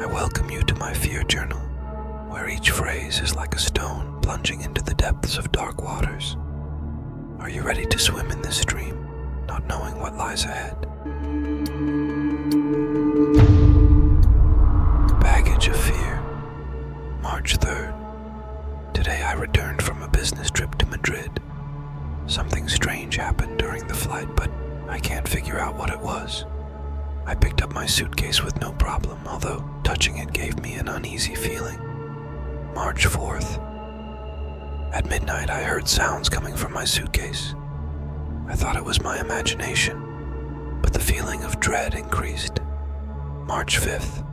I welcome you to my fear journal, where each phrase is like a stone plunging into the depths of dark waters. Are you ready to swim in this stream, not knowing what lies ahead? Baggage of fear. March 3rd. Today I returned from a business trip to Madrid. Something strange happened during the flight, but I can't figure out what it was. I picked up my suitcase with no problem, although touching it gave me an uneasy feeling. March 4th. At midnight, I heard sounds coming from my suitcase. I thought it was my imagination, but the feeling of dread increased. March 5th.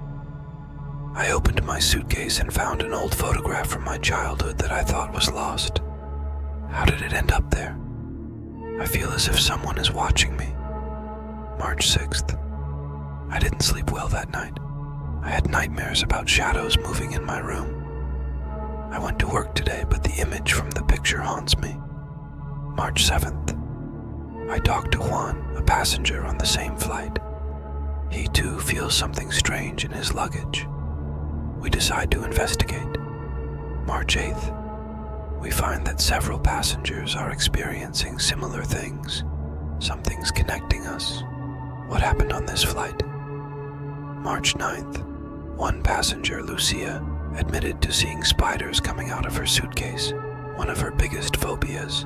I opened my suitcase and found an old photograph from my childhood that I thought was lost. How did it end up there? I feel as if someone is watching me. March 6th. I didn't sleep well that night. I had nightmares about shadows moving in my room. I went to work today, but the image from the picture haunts me. March 7th. I talked to Juan, a passenger on the same flight. He too feels something strange in his luggage. We decide to investigate. March 8th. We find that several passengers are experiencing similar things. Something's connecting us. What happened on this flight? March 9th. One passenger, Lucia, admitted to seeing spiders coming out of her suitcase, one of her biggest phobias.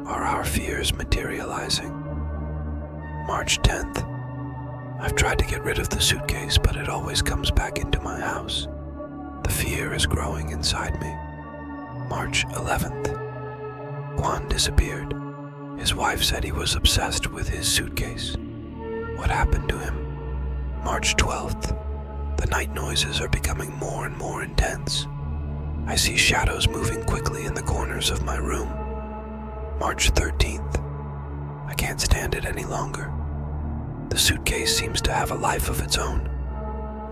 Are our fears materializing? March 10th. I've tried to get rid of the suitcase, but it always comes back into my house. The fear is growing inside me. March 11th. Juan disappeared. His wife said he was obsessed with his suitcase. What happened to him? March 12th. The night noises are becoming more and more intense. I see shadows moving quickly in the corners of my room. March 13th. I can't stand it any longer. The suitcase seems to have a life of its own.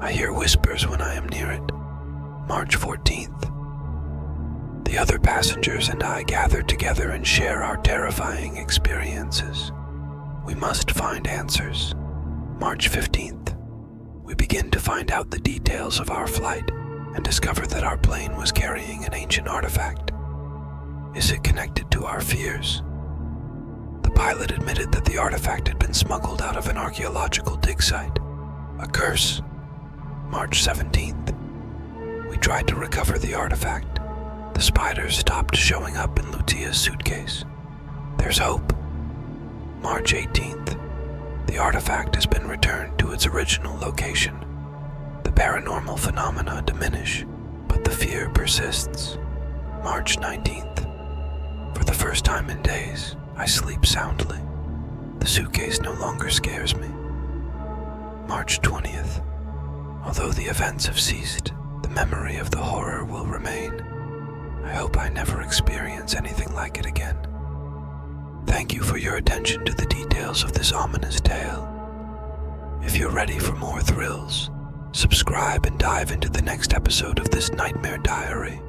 I hear whispers when I am near it. March 14th. The other passengers and I gather together and share our terrifying experiences. We must find answers. March 15th. We begin to find out the details of our flight and discover that our plane was carrying an ancient artifact. Is it connected to our fears? The pilot admitted that the artifact had been smuggled out of an archaeological dig site. A curse. March 17th. We tried to recover the artifact. The spiders stopped showing up in Lucia's suitcase. There's hope. March 18th. The artifact has been returned to its original location. The paranormal phenomena diminish, but the fear persists. March 19th. For the first time in days, I sleep soundly. The suitcase no longer scares me. March 20th. Although the events have ceased, the memory of the horror will remain. I hope I never experience anything like it again. Thank you for your attention to the details of this ominous tale. If you're ready for more thrills, subscribe and dive into the next episode of this Nightmare Diary.